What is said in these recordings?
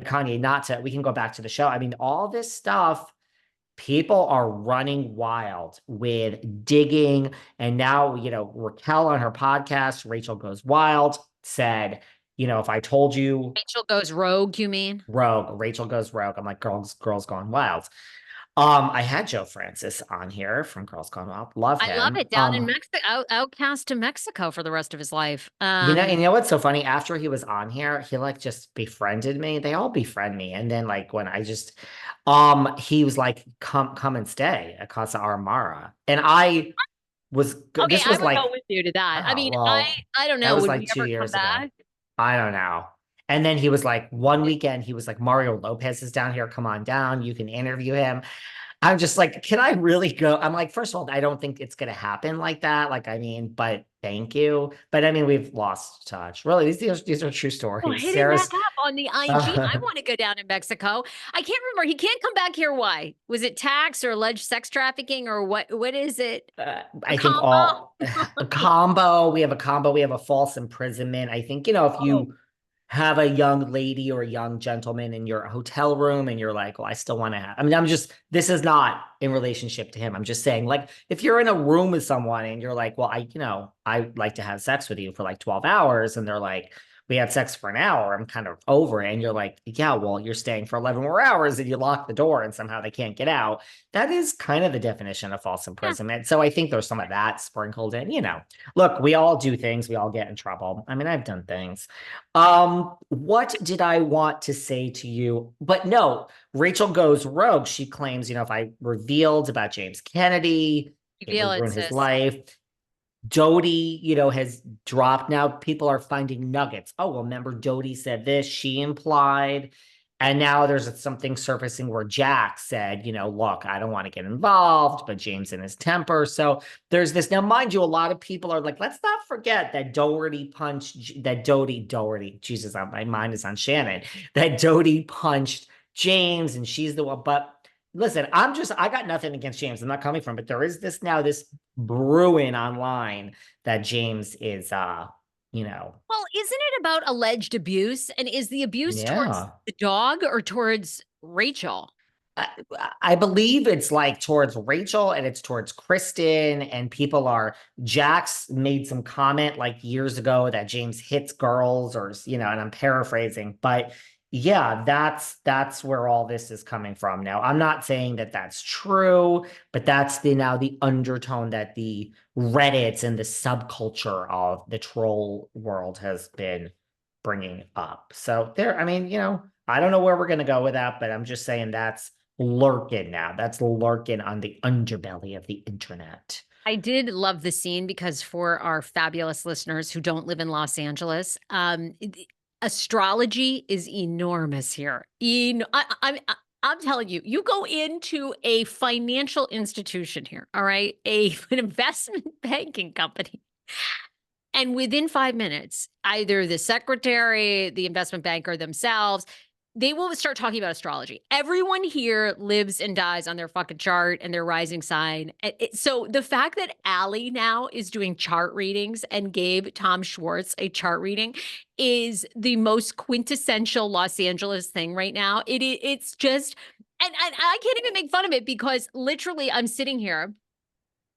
Kanye, we can go back to the show. I mean, all this stuff, people are running wild with digging. And now, Raquel on her podcast, Rachel Goes Wild, said, if I told you Rachel goes rogue, you mean? rogue, Rachel goes rogue. I'm like, girls gone wild. I had Joe Francis on here from Girls Gone Wild. Love I love him. it. Down in Mexico, outcast to Mexico for the rest of his life. What's so funny? After he was on here, he like just befriended me. They all befriend me. And then like when I just he was like, come and stay at Casa Armara. And I was Okay, this I was would like, go with you to that. I oh mean, well, I don't that know. was Would like we two ever come years ago. back? I don't know. And then he was like, one weekend, he was like, Mario Lopez is down here. Come on down. You can interview him. I'm just like, can I really go? I'm like, first of all, I don't think it's going to happen like that. Like, I mean, but thank you. But I mean, we've lost touch. Really, these are true Oh, stories. hit him back Sarah's, up on the IG. I uh, want to go down in Mexico. I can't remember. He can't come back here. Why? Was it tax or alleged sex trafficking or what? What is it? A I think combo? all a combo. We have a combo. We have a false imprisonment. I think, if Oh, you have a young lady or a young gentleman in your hotel room and you're like, well, I still want to have, I mean, this is not in relationship to him. I'm just saying, like, if you're in a room with someone and you're like, well, I'd like to have sex with you for like 12 hours. And they're like, we had sex for an hour. I'm kind of over it. And you're like, yeah, well, you're staying for 11 more hours and you lock the door and somehow they can't get out. That is kind of the definition of false yeah. imprisonment. So I think there's some of that sprinkled in, look, we all do things. We all get in trouble. I mean, I've done things. What did I want to say to you? But no, Rachel goes rogue. She claims, if I revealed about James Kennedy, You it feel would it, ruin his sis. life. Doute, has dropped. Now people are finding nuggets. Oh, well, remember Doute said this, she implied. And now there's something surfacing where Jack said, look, I don't want to get involved, but James in his temper. So there's this. Now, mind you, a lot of people are like, let's not forget that Doute, Jesus, my mind is on Shannon, that Doute punched James and she's the one. But listen, I got nothing against James. I'm not coming from, but there is this brewing online that James is Well, isn't it about alleged abuse? And is the abuse towards yeah. the dog or towards Rachel? I, I believe it's like towards Rachel and it's towards Kristen, and people are Jax made some comment like years ago that James hits girls, or and I'm paraphrasing, but yeah, that's where all this is coming from. Now, I'm not saying that that's true, but that's the undertone that the Reddits and the subculture of the troll world has been bringing up. So there, I mean, I don't know where we're going to go with that, but I'm just saying that's lurking now. That's lurking on the underbelly of the internet. I did love the scene because for our fabulous listeners who don't live in Los Angeles, astrology is enormous here. I'm telling you, you go into a financial institution here, all right, an investment banking company, and within 5 minutes, either the secretary, the investment banker themselves, they will start talking about astrology. Everyone here lives and dies on their fucking chart and their rising sign. So the fact that Allie now is doing chart readings and gave Tom Schwartz a chart reading is the most quintessential Los Angeles thing right now. It's just, and I can't even make fun of it because literally I'm sitting here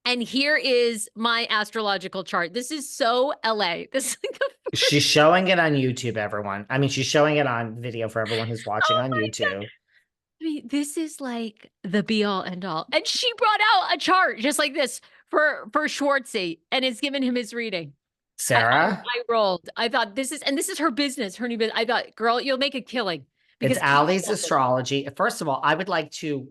and here is my astrological chart. This is so LA. This is like the She's showing it on YouTube, everyone. I mean, she's showing it on video for everyone who's watching oh on my God. YouTube. I mean, this is like the be all end all. And she brought out a chart just like this for Schwartzy and it's given him his reading. Sarah, I rolled. I thought this is her business, her new business. I thought, girl, you'll make a killing it's because I Allie's love it. astrology. First of all, I would like to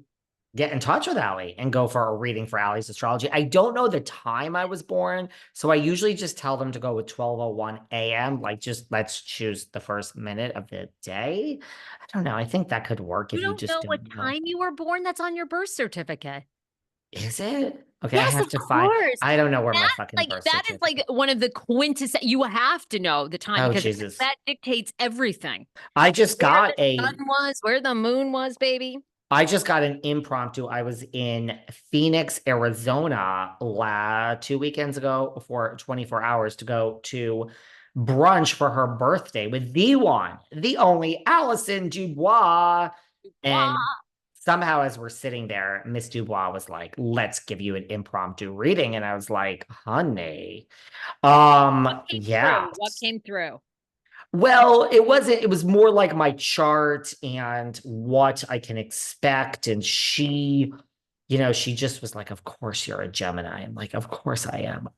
get in touch with Allie and go for a reading for Allie's astrology. I don't know the time I was born, so I usually just tell them to go with 12:01 a.m. Like, just let's choose the first minute of the day. I don't know. I think that could work You if you don't just know what don't know. time you were born? That's on your birth certificate. Is it? Okay, I Yes, have of to find. course. I don't know where my fucking birth That is like certificate. one of the quintessential. You have to know the time Oh because Jesus! that dictates everything. I just Where got the sun a was, where the moon was, baby. I just got an impromptu. I was in Phoenix, Arizona, 2 weekends ago for 24 hours to go to brunch for her birthday with the one, the only Allison Dubois. Wow. And somehow, as we're sitting there, Miss Dubois was like, "Let's give you an impromptu reading." And I was like, "Honey, What came yeah." through? What came through? Well, it wasn't, it was more like my chart and what I can expect. And she, she just was like, "Of course you're a Gemini." I'm like, "Of course I am."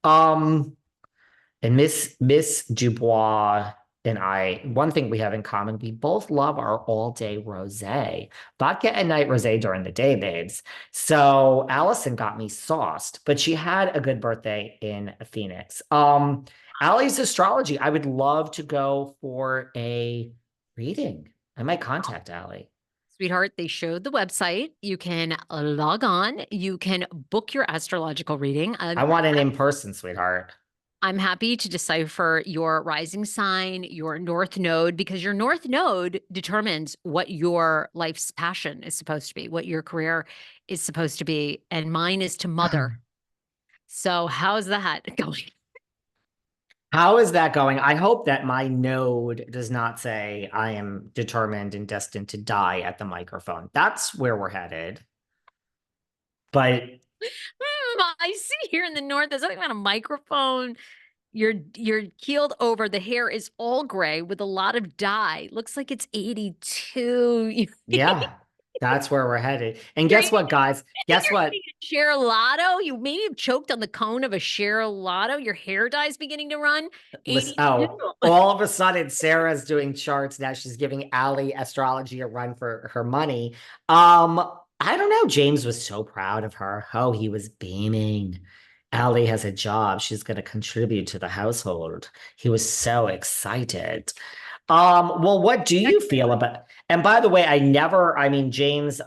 And Miss Dubois and I, one thing we have in common, we both love our all-day rosé. Vodka at night, rosé during the day, babes. So Allison got me sauced, but she had a good birthday in Phoenix. Allie's astrology. I would love to go for a reading. I might contact Allie. Sweetheart, they showed the website. You can log on. You can book your astrological reading. I want an in-person, sweetheart. I'm happy to decipher your rising sign, your north node, because your north node determines what your life's passion is supposed to be, what your career is supposed to be. And mine is to mother. So, how's that going? How is that going? I hope that my node does not say I am determined and destined to die at the microphone. That's where we're headed. But I see here in the north, there's something about a microphone. You're keeled over. The hair is all gray with a lot of dye. Looks like it's 82. yeah, that's where we're headed. And You're guess eating, what, guys? I think Guess you're what? eating a Gelato. You maybe have choked on the cone of a Gelato. Your hair dye is beginning to run. Listen, 82. oh, all of a sudden, Sarah's doing charts now. She's giving Allie astrology a run for her money. I don't know. James was so proud of her. Oh, he was beaming. Allie has a job. She's going to contribute to the household. He was so excited. Well, what do you feel about? And by the way, I mean, James,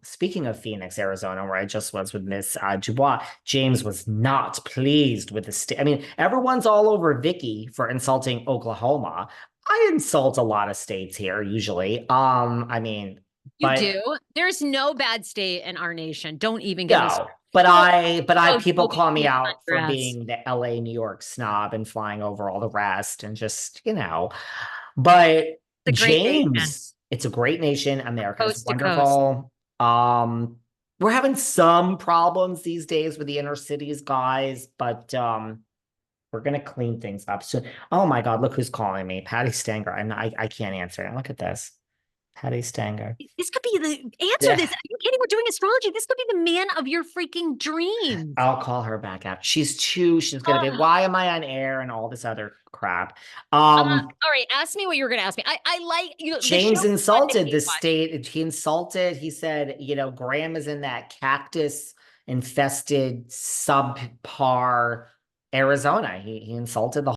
speaking of Phoenix, Arizona, where I just was with Miss Dubois, James was not pleased with the state. I mean, everyone's all over Vicky for insulting Oklahoma. I insult a lot of states here usually. I mean, You but do. There's no bad state in our nation. Don't even get me started. no, but Oh, people Toby, call me you out for ass. being the LA, New York snob and flying over all the rest and just, but It's a great nation, James, it's a great nation. America is coast to coast. wonderful. We're having some problems these days with the inner cities, guys, but we're gonna clean things up soon. Oh my God, look who's calling me. Patty Stanger. I can't answer it. Look at this. Patty Stanger. This could be the answer. This, are you kidding? We're doing astrology. This could be the man of your freaking dreams. I'll call her back out. She's gonna be, Oh. why am I on air and all this other crap? All right, ask me what you were going to ask me. I like the show James insulted Monday the was. state. He said, Graham is in that cactus infested subpar Arizona. He insulted the